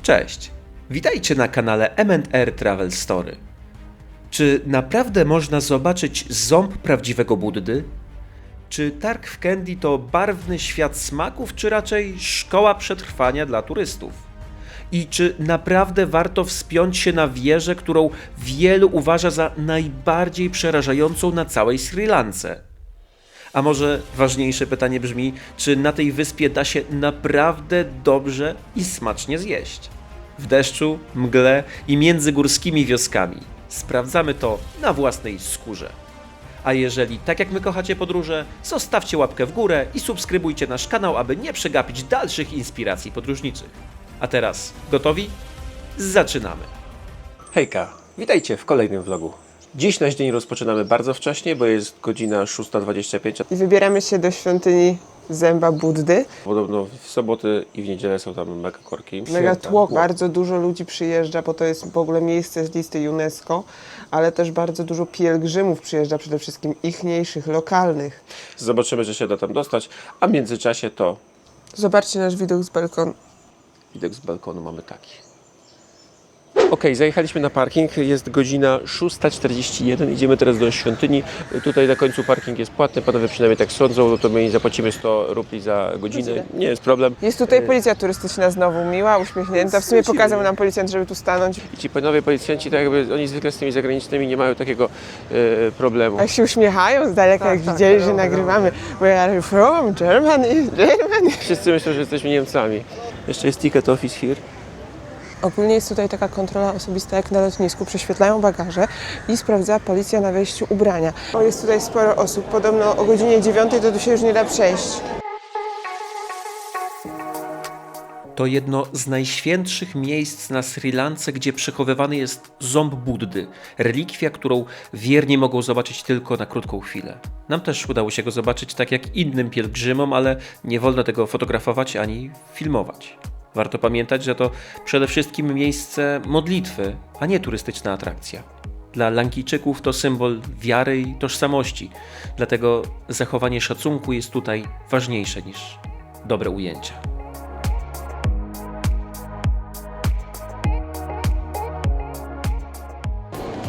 Cześć, witajcie na kanale M&R Travel Story. Czy naprawdę można zobaczyć ząb prawdziwego Buddy? Czy targ w Kandy to barwny świat smaków, czy raczej szkoła przetrwania dla turystów? I czy naprawdę warto wspiąć się na wieżę, którą wielu uważa za najbardziej przerażającą na całej Sri Lance? A może ważniejsze pytanie brzmi, czy na tej wyspie da się naprawdę dobrze i smacznie zjeść? W deszczu, mgle i między górskimi wioskami. Sprawdzamy to na własnej skórze. A jeżeli tak jak my kochacie podróże, zostawcie łapkę w górę i subskrybujcie nasz kanał, aby nie przegapić dalszych inspiracji podróżniczych. A teraz gotowi? Zaczynamy! Hejka, witajcie w kolejnym vlogu. Dziś nasz dzień rozpoczynamy bardzo wcześnie, bo jest godzina 6:25. I wybieramy się do świątyni Zęba Buddy. Podobno w soboty i w niedzielę są tam mega korki. Mega tłok, bardzo dużo ludzi przyjeżdża, bo to jest w ogóle miejsce z listy UNESCO, ale też bardzo dużo pielgrzymów przyjeżdża, przede wszystkim ichniejszych, lokalnych. Zobaczymy, że się da tam dostać, a w międzyczasie to Zobaczcie nasz widok z balkonu. widok z balkonu mamy taki. Okej, zajechaliśmy na parking, jest godzina 6:41, idziemy teraz do świątyni. Tutaj na końcu parking jest płatny, panowie przynajmniej tak sądzą, no to my zapłacimy 100 rupli za godzinę, nie jest problem. Jest tutaj policja turystyczna znowu, miła, uśmiechnięta. W sumie pokazał nam policjant, żeby tu stanąć. I ci panowie policjanci, tak jakby oni zwykle z tymi zagranicznymi nie mają takiego problemu. Jak się uśmiechają z daleka, jak widzieli, że nagrywamy. Where are you from? Germany? Germany? Wszyscy myślą, że jesteśmy Niemcami. Jeszcze jest ticket office here. Ogólnie jest tutaj taka kontrola osobista jak na lotnisku. Prześwietlają bagaże i sprawdza policja na wejściu ubrania. Bo jest tutaj sporo osób. Podobno o godzinie 9 to tu się już nie da przejść. To jedno z najświętszych miejsc na Sri Lance, gdzie przechowywany jest ząb Buddy, relikwia, którą wierni mogą zobaczyć tylko na krótką chwilę. Nam też udało się go zobaczyć tak jak innym pielgrzymom, ale nie wolno tego fotografować ani filmować. Warto pamiętać, że to przede wszystkim miejsce modlitwy, a nie turystyczna atrakcja. Dla Lankijczyków to symbol wiary i tożsamości, dlatego zachowanie szacunku jest tutaj ważniejsze niż dobre ujęcia.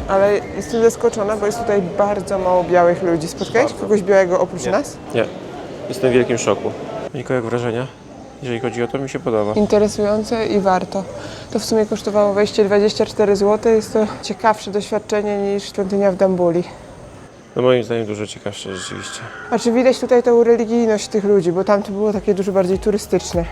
Ale jestem zaskoczona, bo jest tutaj bardzo mało białych ludzi. Spotkałeś kogoś białego oprócz nas? Nie, jestem w wielkim szoku. Niko, jak wrażenia? Jeżeli chodzi o to, mi się podoba. Interesujące i warto. To w sumie kosztowało wejście 24 zł. Jest to ciekawsze doświadczenie niż świątynia w Dambuli. No moim zdaniem dużo ciekawsze rzeczywiście. A czy widać tutaj tą religijność tych ludzi, bo tam to było takie dużo bardziej turystyczne.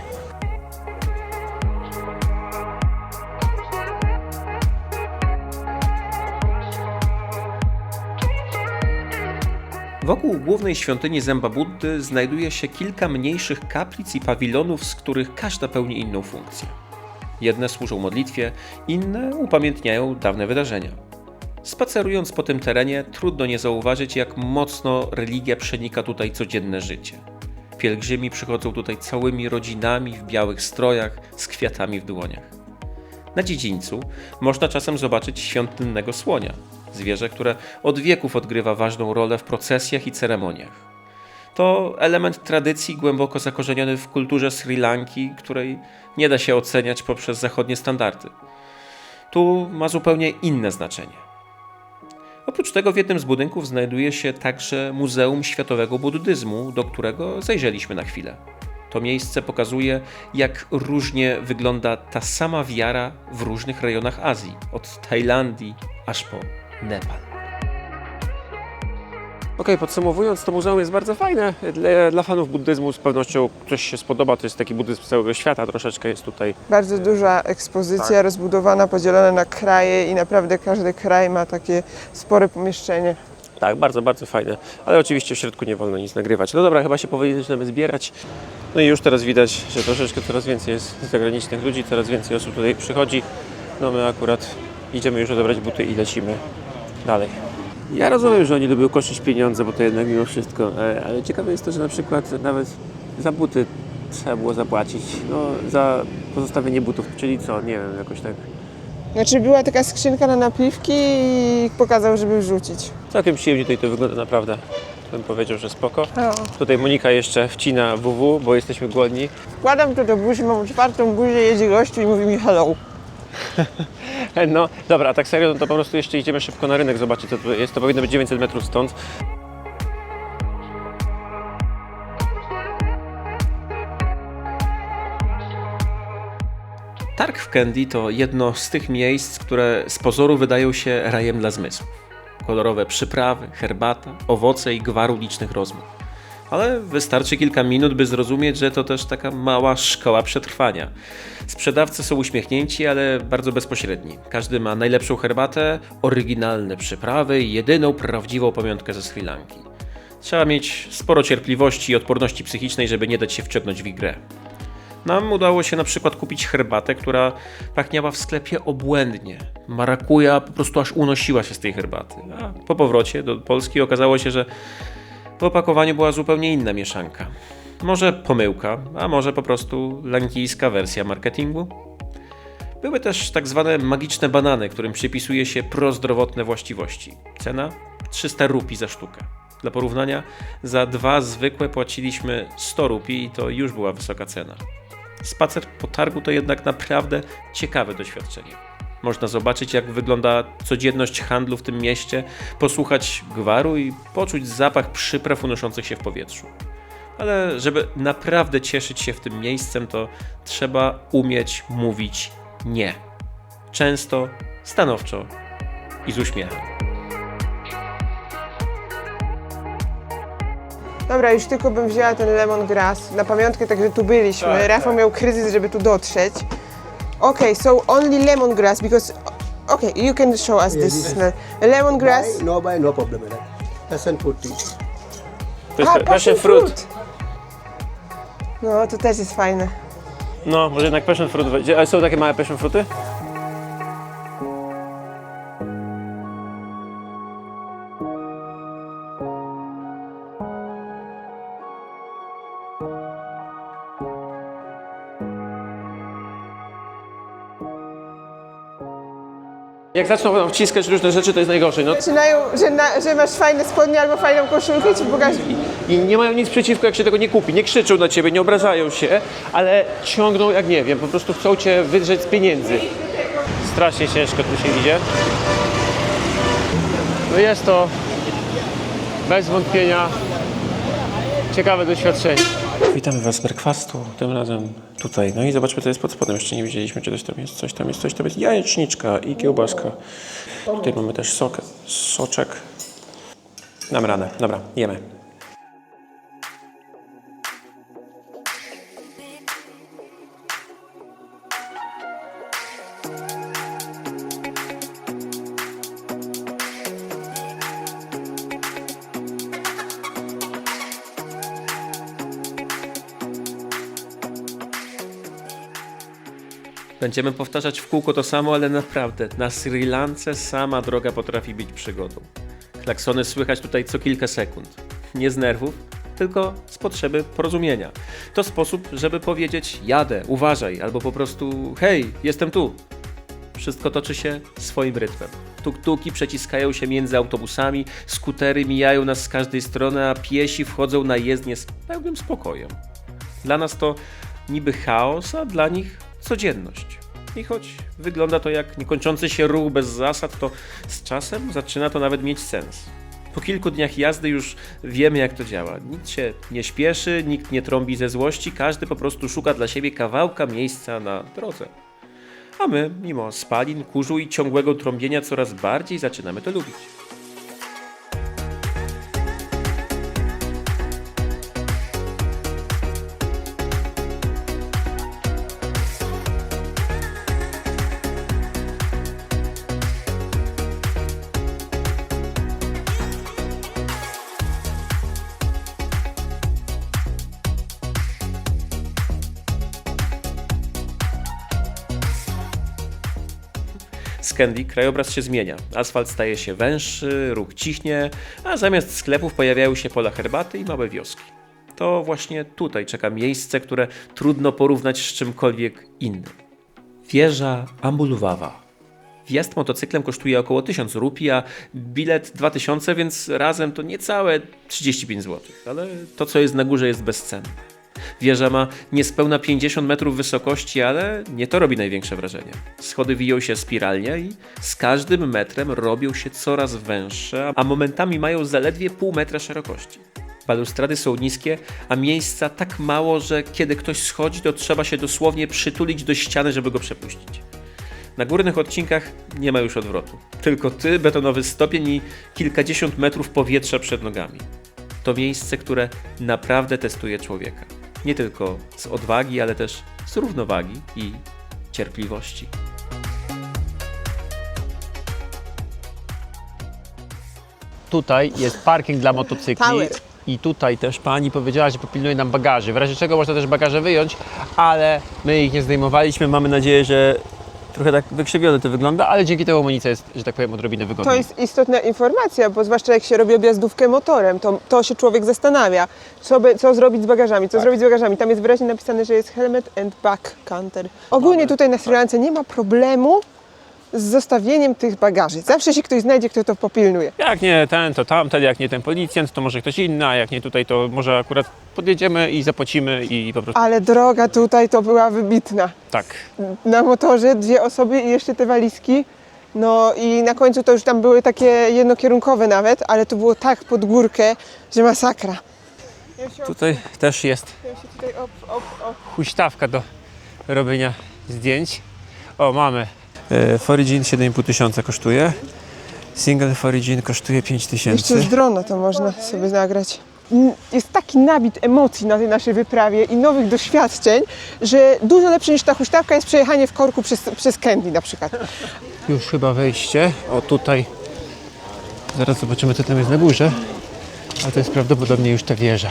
Wokół głównej świątyni Zęba Buddy znajduje się kilka mniejszych kaplic i pawilonów, z których każda pełni inną funkcję. Jedne służą modlitwie, inne upamiętniają dawne wydarzenia. Spacerując po tym terenie, trudno nie zauważyć, jak mocno religia przenika tutaj codzienne życie. Pielgrzymi przychodzą tutaj całymi rodzinami w białych strojach z kwiatami w dłoniach. Na dziedzińcu można czasem zobaczyć świątynnego słonia, zwierzę, które od wieków odgrywa ważną rolę w procesjach i ceremoniach. To element tradycji głęboko zakorzeniony w kulturze Sri Lanki, której nie da się oceniać poprzez zachodnie standardy. Tu ma zupełnie inne znaczenie. Oprócz tego w jednym z budynków znajduje się także Muzeum Światowego Buddyzmu, do którego zajrzeliśmy na chwilę. To miejsce pokazuje, jak różnie wygląda ta sama wiara w różnych rejonach Azji, od Tajlandii aż po Nepal. Okej, podsumowując, to muzeum jest bardzo fajne. Dla fanów buddyzmu z pewnością coś się spodoba. To jest taki buddyzm z całego świata, troszeczkę jest tutaj. Bardzo duża ekspozycja, rozbudowana, podzielona na kraje i naprawdę każdy kraj ma takie spore pomieszczenie. Tak, bardzo, bardzo fajne. Ale oczywiście w środku nie wolno nic nagrywać. No dobra, chyba się powoli zaczynamy zbierać. No i już teraz widać, że troszeczkę coraz więcej jest zagranicznych ludzi, coraz więcej osób tutaj przychodzi. No my akurat idziemy już odebrać buty i lecimy dalej. Ja rozumiem, że oni lubią koszyć pieniądze, bo to jednak mimo wszystko, ale ciekawe jest to, że na przykład nawet za buty trzeba było zapłacić, no za pozostawienie butów, czyli co, nie wiem, jakoś tak. Znaczy była taka skrzynka na napiwki i pokazał, żeby wrzucić. Całkiem przyjemnie tutaj to wygląda naprawdę. bym powiedział, że spoko. O. Tutaj Monika jeszcze wcina WW, bo jesteśmy głodni. Wkładam to do buzi, mam otwartą buzię, jedzie gościu i mówi mi hello. No dobra, a tak serio, no to po prostu jeszcze idziemy szybko na rynek zobaczyć, co tutaj jest. To powinno być 900 metrów stąd. Targ w Kandy to jedno z tych miejsc, które z pozoru wydają się rajem dla zmysłów. Kolorowe przyprawy, herbata, owoce i gwar licznych rozmów. Ale wystarczy kilka minut, by zrozumieć, że to też taka mała szkoła przetrwania. Sprzedawcy są uśmiechnięci, ale bardzo bezpośredni. Każdy ma najlepszą herbatę, oryginalne przyprawy i jedyną prawdziwą pamiątkę ze Sri Lanki. Trzeba mieć sporo cierpliwości i odporności psychicznej, żeby nie dać się wciągnąć w ich grę. Nam udało się na przykład kupić herbatę, która pachniała w sklepie obłędnie. Marakuja po prostu aż unosiła się z tej herbaty. A po powrocie do Polski okazało się, że w opakowaniu była zupełnie inna mieszanka. Może pomyłka, a może po prostu lankijska wersja marketingu? Były też tak zwane magiczne banany, którym przypisuje się prozdrowotne właściwości. Cena 300 rupii za sztukę. Dla porównania, za 2 zwykłe płaciliśmy 100 rupii i to już była wysoka cena. Spacer po targu to jednak naprawdę ciekawe doświadczenie. Można zobaczyć, jak wygląda codzienność handlu w tym mieście, posłuchać gwaru i poczuć zapach przypraw unoszących się w powietrzu. Ale żeby naprawdę cieszyć się w tym miejscem, to trzeba umieć mówić nie. Często, stanowczo i z uśmiechem. Dobra, już tylko bym wzięła ten lemongrass na pamiątkę, tak że tu byliśmy. Tak, Rafał miał kryzys, żeby tu dotrzeć. Okay, so only lemongrass because... Okay, you can show us this smell. Lemongrass... Buy, no problem, madam. Passion fruit tea. To jest passion fruit. No, to też jest fajne. No, może jednak passion fruit. A są takie małe passion fruity? Jak zaczną wciskać różne rzeczy, to jest najgorzej. No. Zaczynają, że masz fajne spodnie albo fajną koszulkę i ci pokażą. I nie mają nic przeciwko, jak się tego nie kupi. Nie krzyczą na ciebie, nie obrażają się, ale ciągną jak nie wiem, po prostu chcą cię wydrzeć z pieniędzy. Strasznie ciężko tu się idzie. No jest to bez wątpienia ciekawe doświadczenie. Witamy Was z breakfastu, tym razem tutaj. No i zobaczmy, co jest pod spodem. Jeszcze nie widzieliśmy, czy coś tam jest jajeczniczka i kiełbaska. Tutaj mamy też soczek. Damy radę. Dobra, jemy. Będziemy powtarzać w kółko to samo, ale naprawdę, na Sri Lance sama droga potrafi być przygodą. Klaksony słychać tutaj co kilka sekund. Nie z nerwów, tylko z potrzeby porozumienia. To sposób, żeby powiedzieć jadę, uważaj, albo po prostu hej, jestem tu. Wszystko toczy się swoim rytmem. Tuk-tuki przeciskają się między autobusami, skutery mijają nas z każdej strony, a piesi wchodzą na jezdnię z pełnym spokojem. Dla nas to niby chaos, a dla nich codzienność. I choć wygląda to jak niekończący się ruch bez zasad, to z czasem zaczyna to nawet mieć sens. Po kilku dniach jazdy już wiemy, jak to działa. Nikt się nie śpieszy, nikt nie trąbi ze złości, każdy po prostu szuka dla siebie kawałka miejsca na drodze. A my, mimo spalin, kurzu i ciągłego trąbienia, coraz bardziej zaczynamy to lubić. Z Kandy krajobraz się zmienia. Asfalt staje się węższy, ruch cichnie, a zamiast sklepów pojawiają się pola herbaty i małe wioski. To właśnie tutaj czeka miejsce, które trudno porównać z czymkolwiek innym. Wieża Ambulwała. Wjazd motocyklem kosztuje około 1000 rupii, a bilet 2000, więc razem to niecałe 35 zł. Ale to, co jest na górze, jest bezcenne. Wieża ma niespełna 50 metrów wysokości, ale nie to robi największe wrażenie. Schody wiją się spiralnie i z każdym metrem robią się coraz węższe, a momentami mają zaledwie pół metra szerokości. Balustrady są niskie, a miejsca tak mało, że kiedy ktoś schodzi, to trzeba się dosłownie przytulić do ściany, żeby go przepuścić. Na górnych odcinkach nie ma już odwrotu. Tylko ty, betonowy stopień i kilkadziesiąt metrów powietrza przed nogami. To miejsce, które naprawdę testuje człowieka. Nie tylko z odwagi, ale też z równowagi i cierpliwości. Tutaj jest parking dla motocykli. Tower. I tutaj też pani powiedziała, że popilnuje nam bagaży. W razie czego można też bagaże wyjąć, ale my ich nie zdejmowaliśmy. Mamy nadzieję, że trochę tak wykrzywione to wygląda, ale dzięki temu amunicja jest, że tak powiem, odrobinę wygodna. To jest istotna informacja, bo zwłaszcza jak się robi objazdówkę motorem, to się człowiek zastanawia, co zrobić z bagażami, co zrobić z bagażami. Tam jest wyraźnie napisane, że jest helmet and back counter. Ogólnie tutaj na Sri Lance nie ma problemu z zostawieniem tych bagaży. Zawsze się ktoś znajdzie, kto to popilnuje. Jak nie ten, to tamten, jak nie ten policjant, to może ktoś inny, a jak nie tutaj, to może akurat podjedziemy i zapłacimy i po prostu Ale droga tutaj to była wybitna. tak. Na motorze 2 osoby i jeszcze te walizki. No i na końcu to już tam były takie jednokierunkowe nawet, ale to było tak pod górkę, że masakra. Tutaj też jest Ja się tutaj huśtawka do robienia zdjęć. O, mamy. Forigin 7,5 kosztuje. Single Forigin kosztuje 5000. Jeszcze z drona to można sobie nagrać. Jest taki nabit emocji na tej naszej wyprawie i nowych doświadczeń, że dużo lepsze niż ta huśtawka jest przejechanie w korku przez Candy na przykład. Już chyba wejście. O, tutaj. Zaraz zobaczymy, co tam jest na górze. Ale to jest prawdopodobnie już ta wieża.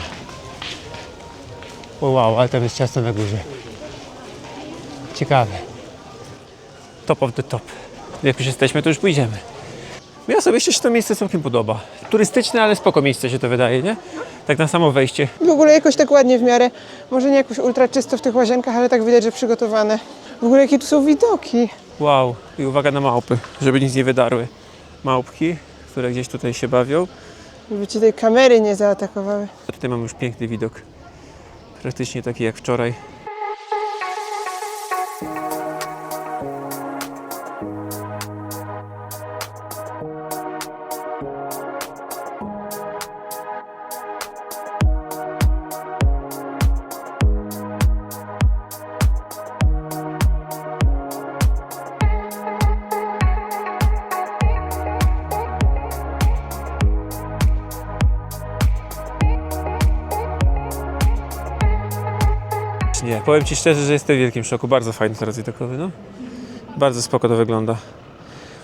O, wow, ale tam jest ciasno na górze. Ciekawe. Top of the top. Jak już jesteśmy, to już pójdziemy. Mi osobiście się to miejsce całkiem podoba. Turystyczne, ale spoko miejsce się to wydaje, nie? Tak na samo wejście. W ogóle jakoś tak ładnie w miarę, może nie jakoś ultra czysto w tych łazienkach, ale tak widać, że przygotowane. W ogóle jakie tu są widoki. Wow. I uwaga na małpy, żeby nic nie wydarły. Małpki, które gdzieś tutaj się bawią. Żeby ci tej kamery nie zaatakowały. Tutaj mamy już piękny widok. Praktycznie taki jak wczoraj. Nie, powiem ci szczerze, że jestem w wielkim szoku. Bardzo fajny teren widokowy, no. Bardzo spoko to wygląda.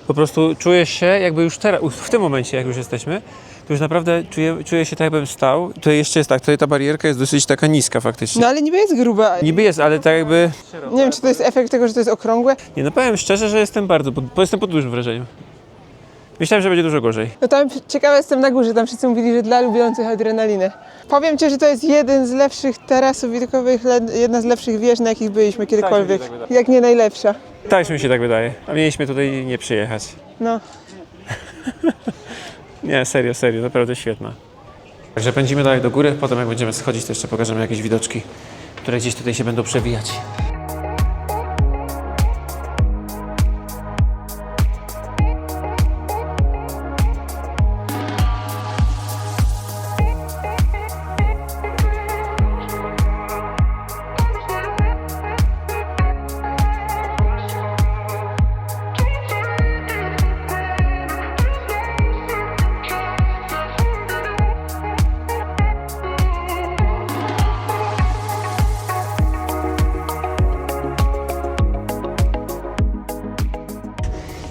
Po prostu czujesz się jakby już teraz, w tym momencie jak już jesteśmy, to już naprawdę czuję się tak jakbym stał. Tutaj jeszcze jest tak, tutaj ta barierka jest dosyć taka niska faktycznie. No ale niby jest gruba. Niby jest, ale tak jakby... Nie wiem, czy to jest efekt tego, że to jest okrągłe. Nie, no powiem szczerze, że jestem jestem pod dużym wrażeniem. Myślałem, że będzie dużo gorzej. No tam ciekawa jestem na górze, tam wszyscy mówili, że dla lubiących adrenalinę. Powiem ci, że to jest jeden z lepszych tarasów widokowych, jedna z lepszych wież, na jakich byliśmy kiedykolwiek. Tak mi się tak Jak nie najlepsza. Tak mi się tak wydaje. A mieliśmy tutaj nie przyjechać. No. Nie, serio, naprawdę świetna. Także pędzimy dalej do góry, potem jak będziemy schodzić, to jeszcze pokażemy jakieś widoczki, które gdzieś tutaj się będą przewijać.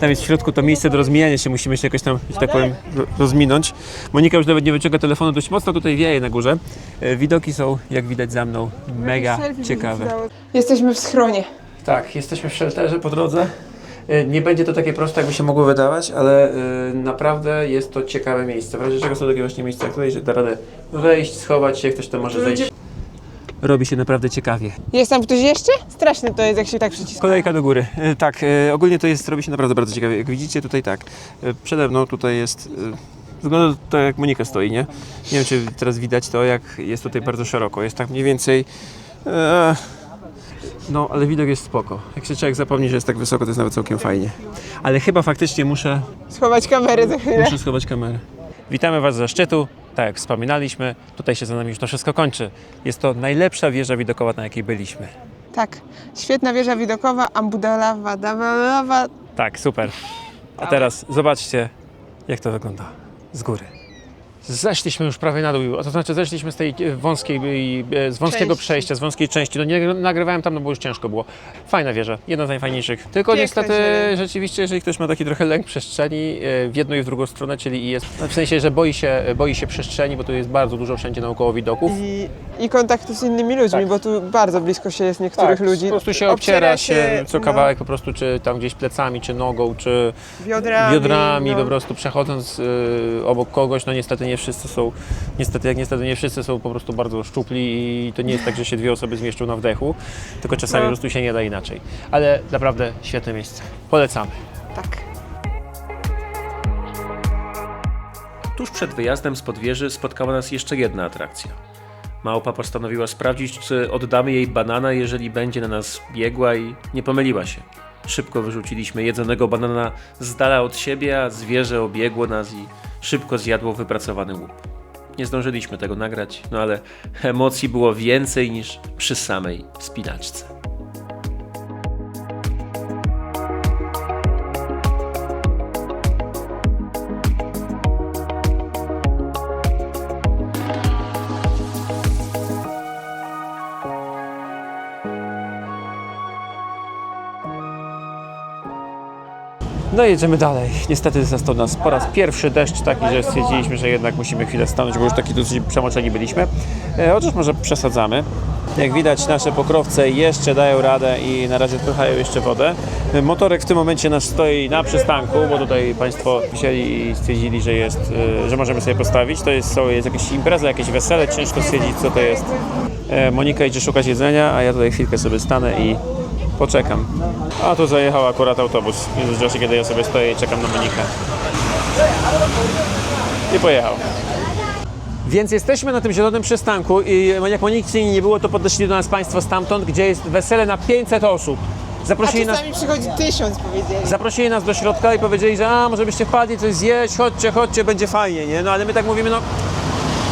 Tam jest w środku to miejsce do rozmijania się, musimy się jakoś tam, że tak powiem, rozminąć. Monika już nawet nie wyciąga telefonu, dość mocno tutaj wieje na górze. Widoki są, jak widać za mną, mega ciekawe. Jesteśmy w schronie. Tak, jesteśmy w shelterze po drodze. Nie będzie to takie proste, jakby się mogło wydawać, ale naprawdę jest to ciekawe miejsce. W razie czego są takie właśnie miejsca, jak tutaj, że da radę wejść, schować się, ktoś tam może zejść. robi się naprawdę ciekawie. Jest tam ktoś jeszcze? Straszne to jest, jak się tak przyciska. Kolejka do góry. Tak, ogólnie to jest, robi się naprawdę bardzo ciekawie. Jak widzicie tutaj tak, przede mną tutaj jest, wygląda to jak Monika stoi, nie? Nie wiem, czy teraz widać to, jak jest tutaj bardzo szeroko. Jest tak mniej więcej, no ale widok jest spoko. Jak się człowiek zapomni, że jest tak wysoko, to jest nawet całkiem fajnie. Ale chyba faktycznie muszę Schować kamerę za chwilę. schować kamerę. Witamy Was ze szczytu. Tak jak wspominaliśmy, tutaj się za nami już to wszystko kończy. Jest to najlepsza wieża widokowa, na jakiej byliśmy. Tak, świetna wieża widokowa, Ambudalawa, Dawalawa. Tak, super. A teraz zobaczcie, jak to wygląda z góry. Zeszliśmy już prawie na dół, a to znaczy zeszliśmy z tej wąskiej, z wąskiego Części. przejścia, z wąskiej części. No nie nagrywałem tam, no bo już ciężko było. Fajna wieża, jedna z najfajniejszych. Tylko Piękna niestety zieleń. rzeczywiście, jeżeli ktoś ma taki trochę lęk przestrzeni w jedną i w drugą stronę, czyli jest, w sensie, że boi się przestrzeni, bo tu jest bardzo dużo wszędzie naokoło widoków. I kontaktu z innymi ludźmi, Tak. bo tu bardzo blisko się jest niektórych ludzi. Po prostu się obciera się co no, kawałek po prostu, czy tam gdzieś plecami, czy nogą, czy biodrami, no. po prostu przechodząc obok kogoś, no niestety nie wszyscy są, niestety nie wszyscy są po prostu bardzo szczupli i to nie jest tak, że się dwie osoby zmieszczą na wdechu, tylko czasami No. po prostu się nie da inaczej. Ale naprawdę świetne miejsce. Polecamy. Tak. Tuż przed wyjazdem spod wieży spotkała nas jeszcze jedna atrakcja. Małpa postanowiła sprawdzić, czy oddamy jej banana, jeżeli będzie na nas biegła i nie pomyliła się. Szybko wyrzuciliśmy jedzonego banana z dala od siebie, a zwierzę obiegło nas i szybko zjadło wypracowany łup. Nie zdążyliśmy tego nagrać, no ale emocji było więcej niż przy samej wspinaczce. No i jedziemy dalej. Niestety zastał nas po raz pierwszy deszcz taki, że stwierdziliśmy, że jednak musimy chwilę stanąć, bo już taki dosyć przemoczeni byliśmy. Chociaż może przesadzamy. Jak widać, nasze pokrowce jeszcze dają radę i na razie odpychają jeszcze wodę. Motorek w tym momencie nasz stoi na przystanku, bo tutaj Państwo wzięli i stwierdzili, że że możemy sobie postawić. To jest jakaś impreza, jakieś wesele, ciężko stwierdzić, co to jest. Monika idzie szukać jedzenia, a ja tutaj chwilkę sobie stanę i poczekam. A tu zajechał akurat autobus. W międzyczasie, kiedy ja sobie stoję i czekam na Monikę. I pojechał. Więc jesteśmy na tym zielonym przystanku i jak Moniki nie było, to podeszli do nas Państwo stamtąd, gdzie jest wesele na 500 osób. A Zaprosili nas, czasami przychodzi 1000, powiedzieli. zaprosili nas do środka i powiedzieli, że może byście wpadli coś zjeść, chodźcie, będzie fajnie, nie? No ale my tak mówimy, no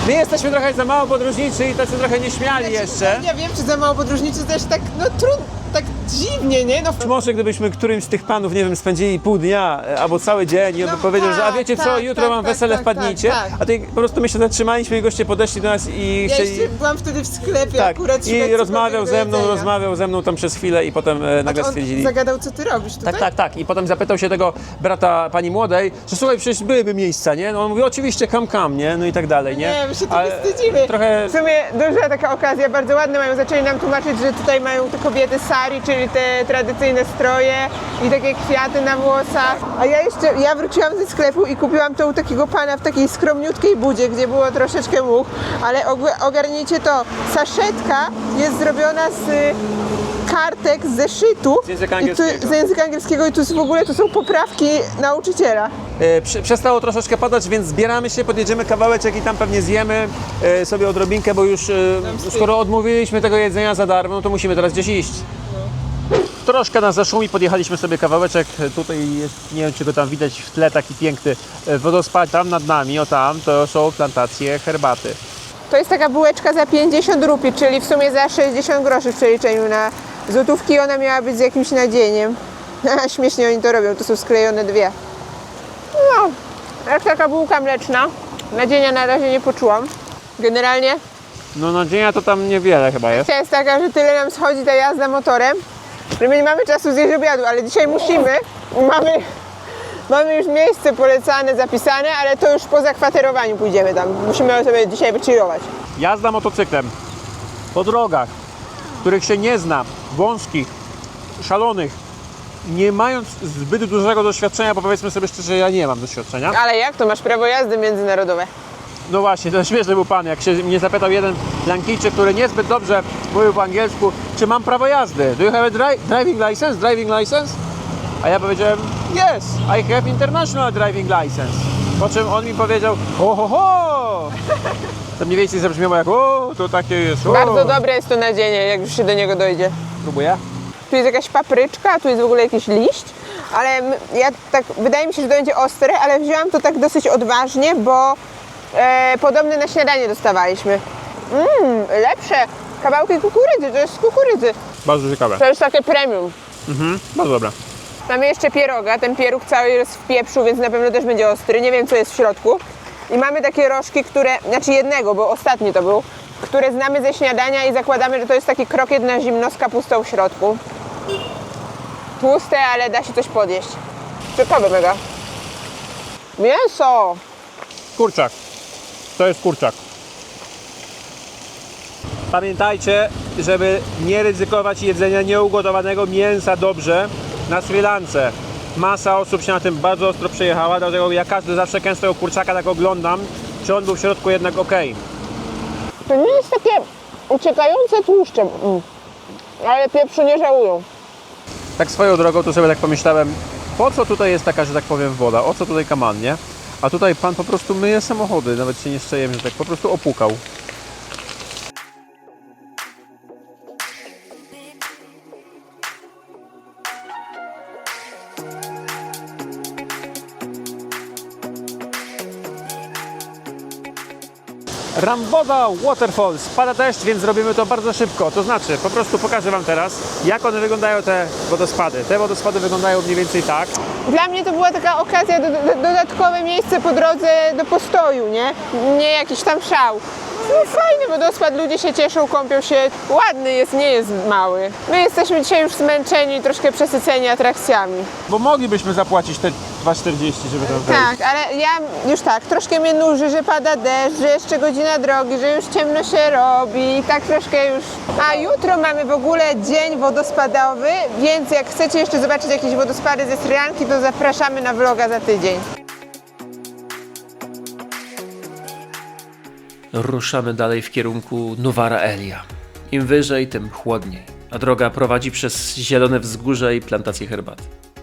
my jesteśmy trochę za mało podróżniczy i tacy trochę nieśmiali jeszcze. Ja wiem, czy za mało podróżniczy też tak, no trudno, tak dziwnie, nie? No, Może gdybyśmy którymś z tych panów, nie wiem, spędzili pół dnia albo cały dzień i on by No powiedział, że a tak, wiecie co, tak, jutro tak, mam tak, wesele, tak, wpadnijcie, tak, tak. a tutaj po prostu my się zatrzymaliśmy i goście podeszli do nas i ja chcieli... jeszcze byłam wtedy w sklepie Tak, akurat i szukać rozmawiał cokolwiek do jedzenia. ze mną tam przez chwilę i potem nagle On stwierdzili... zagadał, co ty robisz tutaj? Tak. I potem zapytał się tego brata pani młodej, że słuchaj, przecież byłyby miejsca, nie? No on mówi, oczywiście, kam, nie? No i tak dalej, nie? Nie, my się Ale trochę wstydzimy. Trochę... W sumie duża taka okazja, bardzo ładne mają, zaczęli nam tłumaczyć, że tutaj mają te kobiety sari, czyli te tradycyjne stroje i takie kwiaty na włosach. A ja wróciłam ze sklepu i kupiłam to u takiego pana w takiej skromniutkiej budzie, gdzie było troszeczkę much, ale ogarnijcie to, saszetka jest zrobiona z kartek z zeszytu Z języka i tu, angielskiego. z języka angielskiego i tu w ogóle to są poprawki nauczyciela. Przestało troszeczkę padać, więc zbieramy się, podjedziemy kawałeczek i tam pewnie zjemy sobie odrobinkę, bo już skoro odmówiliśmy tego jedzenia za darmo, no to musimy teraz gdzieś iść. Troszkę nas zaszło i podjechaliśmy sobie kawałeczek. Tutaj jest, nie wiem czy go tam widać w tle, taki piękny wodospad. Tam nad nami, o tam, to są plantacje herbaty. To jest taka bułeczka za 50 rupii, czyli w sumie za 60 groszy w przeliczeniu na złotówki. Ona miała być z jakimś nadzieniem. Śmiesznie oni to robią, to są sklejone dwie. No, jak taka bułka mleczna. Nadzienia na razie nie poczułam. Generalnie No nadzienia to tam niewiele chyba jest. kwestia jest taka, że tyle nam schodzi ta jazda motorem, że my nie mamy czasu zjeść obiadu, ale dzisiaj musimy. Mamy już miejsce polecane, zapisane, ale to już po zakwaterowaniu pójdziemy tam. Musimy sobie dzisiaj wychillować. Jazda motocyklem po drogach, których się nie zna, wąskich, szalonych, nie mając zbyt dużego doświadczenia, bo powiedzmy sobie szczerze, ja nie mam doświadczenia. Ale jak to? Masz prawo jazdy międzynarodowe. No właśnie, to śmieszny był pan, jak się mnie zapytał jeden Lankijczyk, który niezbyt dobrze mówił po angielsku, czy mam prawo jazdy. Do you have a driving license? A ja powiedziałem, yes, I have international driving license. Po czym on mi powiedział, ho. To mniej więcej zabrzmiało jak, o, to takie jest, o. Bardzo dobre jest to nadzienie, jak już się do niego dojdzie. Próbuję? Tu jest jakaś papryczka, a tu jest w ogóle jakiś liść, ale ja tak, wydaje mi się, że to będzie ostre, ale wzięłam to tak dosyć odważnie, bo podobne na śniadanie dostawaliśmy. Lepsze. Kawałki kukurydzy, to jest z kukurydzy. Bardzo ciekawe. To jest takie premium. Bardzo dobra. Mamy jeszcze pieroga, ten pieróg cały jest w pieprzu, więc na pewno też będzie ostry, nie wiem co jest w środku. I mamy takie rożki, które, znaczy jednego, bo ostatni to był, które znamy ze śniadania i zakładamy, że to jest taki krokiet na zimno z kapustą w środku. Tłuste, ale da się coś podjeść. Ciekawe mega. Mięso! Kurczak. To jest kurczak. Pamiętajcie, żeby nie ryzykować jedzenia nieugotowanego mięsa dobrze na Sri Lance. Masa osób się na tym bardzo ostro przejechała, dlatego ja zawsze kęs kurczaka tak oglądam, czy on był w środku jednak ok. To nie jest takie uciekające tłuszczem, ale pieprzu nie żałują. Tak swoją drogą to sobie tak pomyślałem, po co tutaj jest taka, że tak powiem, woda, o co tutaj kaman, nie? A tutaj pan po prostu myje samochody, nawet się nie szczejem, że tak po prostu opłukał. Ramboda Waterfall. Spada deszcz, więc zrobimy to bardzo szybko. To znaczy, po prostu pokażę wam teraz, jak one wyglądają, te wodospady. Te wodospady wyglądają mniej więcej tak. Dla mnie to była taka okazja, dodatkowe miejsce po drodze do postoju, nie? Nie jakiś tam szał. No fajny wodospad, ludzie się cieszą, kąpią się. Ładny jest, nie jest mały. My jesteśmy dzisiaj już zmęczeni, troszkę przesyceni atrakcjami. Bo moglibyśmy zapłacić te 2,40, żeby tam wejść. Tak, ale ja już tak, troszkę mnie nuży, że pada deszcz, że jeszcze godzina drogi, że już ciemno się robi i tak troszkę już... A jutro mamy w ogóle dzień wodospadowy, więc jak chcecie jeszcze zobaczyć jakieś wodospady ze Sri Lanki, to zapraszamy na vloga za tydzień. Ruszamy dalej w kierunku Nuwara Elia. Im wyżej, tym chłodniej, a droga prowadzi przez zielone wzgórze i plantacje herbaty.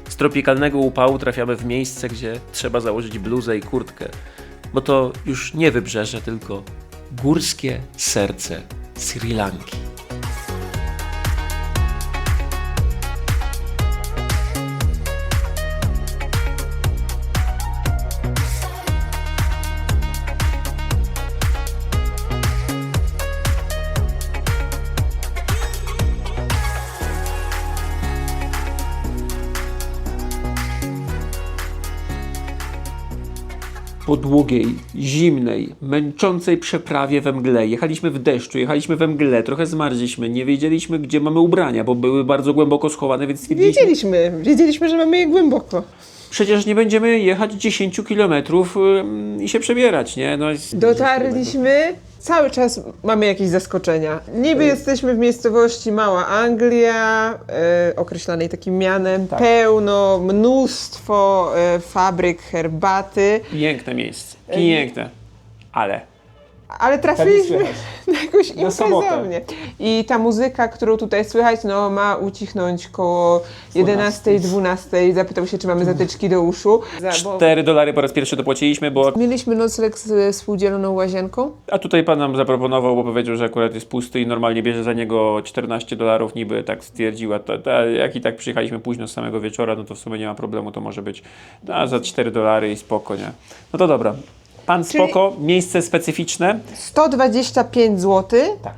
Z tropikalnego upału trafiamy w miejsce, gdzie trzeba założyć bluzę i kurtkę, bo to już nie wybrzeże, tylko górskie serce Sri Lanki. Po długiej, zimnej, męczącej przeprawie we mgle. Jechaliśmy w deszczu, jechaliśmy we mgle, trochę zmarzliśmy, nie wiedzieliśmy, gdzie mamy ubrania, bo były bardzo głęboko schowane, więc stwierdziliśmy, Wiedzieliśmy, że mamy je głęboko. przecież nie będziemy jechać 10 kilometrów i się przebierać, nie? No, Dotarliśmy, cały czas mamy jakieś zaskoczenia. Niby jesteśmy w miejscowości Mała Anglia, określanej takim mianem. Pełno, mnóstwo fabryk herbaty, Piękne miejsce, piękne, ale trafiliśmy na jakąś sobotę. imprezownię. I ta muzyka, którą tutaj słychać, no ma ucichnąć koło 11-12. Zapytał się, czy mamy zatyczki do uszu. $4 po raz pierwszy dopłaciliśmy, bo... Mieliśmy nocleg z współdzieloną łazienką. A tutaj pan nam zaproponował, bo powiedział, że akurat jest pusty i normalnie bierze za niego $14, niby tak stwierdziła. Jak i tak przyjechaliśmy późno z samego wieczora, no to w sumie nie ma problemu, to może być za $4 i spoko, nie? No to dobra. Pan spoko, miejsce specyficzne. 125 zł. Tak.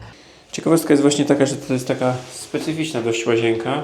Ciekawostka jest właśnie taka, że to jest taka specyficzna dość łazienka.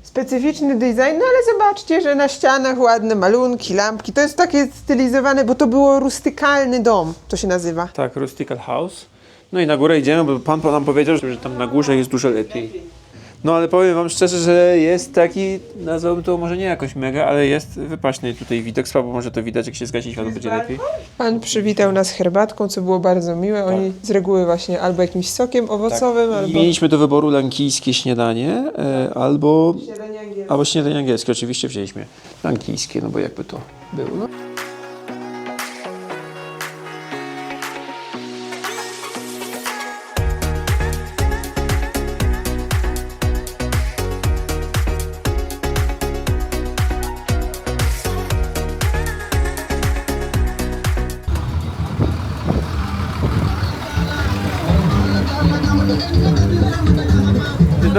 Specyficzny design, no ale zobaczcie, że na ścianach ładne malunki, lampki. To jest takie stylizowane, bo to było rustykalny dom, to się nazywa. Tak, Rustical House. No i na górę idziemy, bo pan nam powiedział, że tam na górze jest dużo lepiej. No ale powiem wam szczerze, że jest taki, nazwałbym to może nie jakoś mega, ale jest wypaśny tutaj widok. Słabo może to widać, jak się zgasi światło, będzie lepiej. Pan przywitał nas herbatką, co było bardzo miłe. Oni z reguły właśnie albo jakimś sokiem owocowym, albo... Mieliśmy do wyboru lankijskie śniadanie, albo śniadanie angielskie. Oczywiście wzięliśmy lankijskie, no bo jakby to było. No.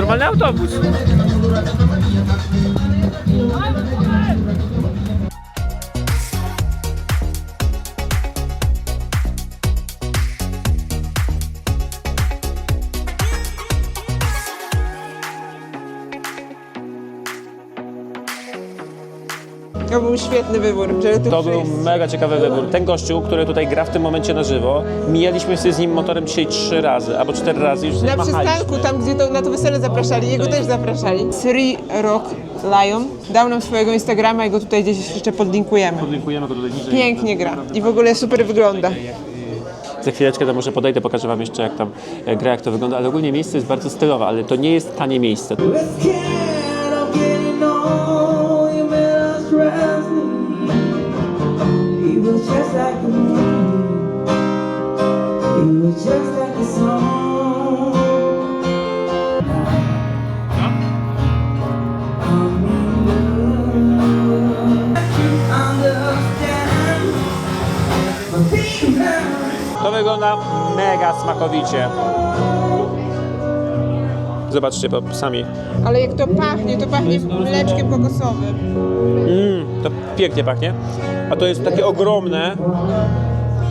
normalny autobus. To był świetny wybór, żeby tu To był przyjść. mega ciekawy wybór. Ten gościu, który tutaj gra w tym momencie na żywo, mijaliśmy się z nim motorem dzisiaj 3 razy, albo 4 razy już Na machaliśmy. przystanku, tam gdzie na to wesele zapraszali, jego też zapraszali. Three Rock Lion dał nam swojego Instagrama i go tutaj gdzieś jeszcze podlinkujemy. Podlinkujemy go tutaj niżej. Pięknie gra i w ogóle super wygląda. Za chwileczkę tam może podejdę, pokażę wam jeszcze jak tam gra, jak to wygląda, ale ogólnie miejsce jest bardzo stylowe, ale to nie jest tanie miejsce. Just like the moon, you were just like the song. Understand, but baby, To wygląda mega smakowicie. Zobaczcie sami. Ale jak to pachnie mleczkiem kokosowym. To pięknie pachnie. A to jest takie ogromne.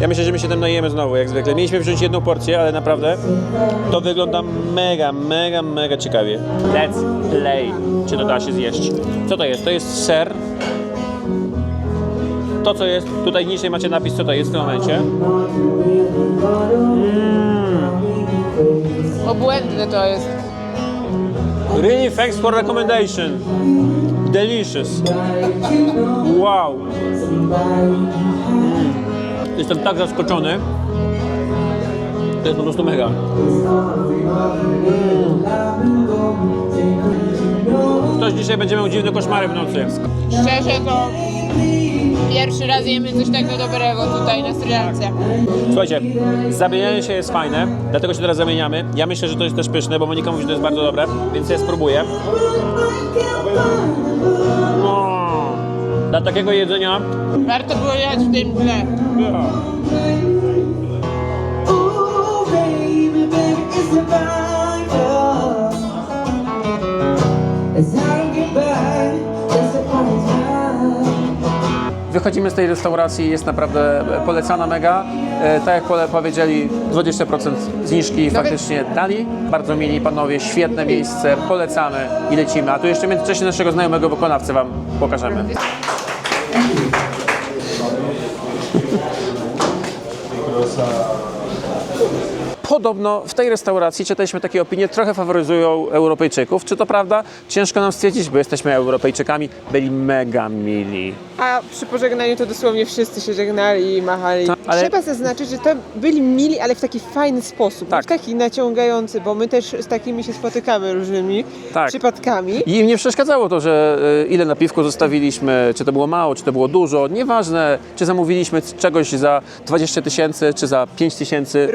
Ja myślę, że my się tam najemy znowu, jak zwykle. Mieliśmy wziąć jedną porcję, ale naprawdę to wygląda mega, mega, mega ciekawie. Let's play. Czy to da się zjeść? Co to jest? To jest ser. To co jest, tutaj niżej macie napis, co to jest w tym momencie. Obłędne to jest. Really, thanks for recommendation. Delicious. Wow. Jestem tak zaskoczony. To jest po prostu mega. Ktoś dzisiaj będzie miał dziwne koszmary w nocy. Szczerze to pierwszy raz jemy coś takiego dobrego tutaj na Sri Lance. Słuchajcie, zamienianie się jest fajne, dlatego się teraz zamieniamy. Ja myślę, że to jest też pyszne, bo Monika mówi, że to jest bardzo dobre, więc ja spróbuję. Dla takiego jedzenia... Warto było jechać w tym tle. ooh, baby, baby, it's about you. As I don't get by, just a promise. Wychodzimy z tej restauracji, jest naprawdę polecana mega. Tak jak powiedzieli, 20% zniżki faktycznie dali. Bardzo mili panowie, świetne miejsce, polecamy i lecimy. A tu jeszcze w międzyczasie naszego znajomego wykonawcę wam pokażemy. Podobno w tej restauracji, czytaliśmy takie opinie, trochę faworyzują Europejczyków. Czy to prawda? Ciężko nam stwierdzić, bo jesteśmy Europejczykami. Byli mega mili. A przy pożegnaniu to dosłownie wszyscy się żegnali i machali. ale- Trzeba zaznaczyć, że to byli mili, ale w taki fajny sposób. Tak. W taki naciągający, bo my też z takimi się spotykamy różnymi Tak. przypadkami. I im nie przeszkadzało to, że ile na piwku zostawiliśmy, czy to było mało, czy to było dużo. Nieważne, czy zamówiliśmy czegoś za 20 000, czy za 5 000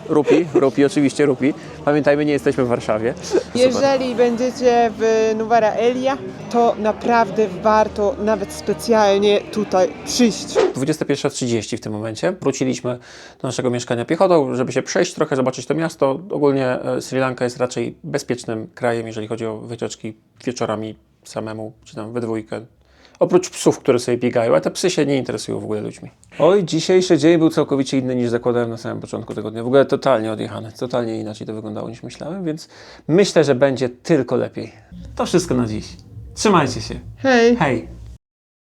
Rupi. rupi, oczywiście rupi. Pamiętajmy, nie jesteśmy w Warszawie. Jeżeli będziecie w Nuwara Elia, to naprawdę warto nawet specjalnie tutaj przyjść. 21:30 w tym momencie. Wróciliśmy do naszego mieszkania piechotą, żeby się przejść trochę, zobaczyć to miasto. Ogólnie Sri Lanka jest raczej bezpiecznym krajem, jeżeli chodzi o wycieczki wieczorami samemu, czy tam we dwójkę. Oprócz psów, które sobie biegają, a te psy się nie interesują w ogóle ludźmi. Oj, dzisiejszy dzień był całkowicie inny niż zakładałem na samym początku tego dnia. W ogóle totalnie odjechany, totalnie inaczej to wyglądało niż myślałem, więc myślę, że będzie tylko lepiej. To wszystko na dziś. Trzymajcie się. Hej! Hej!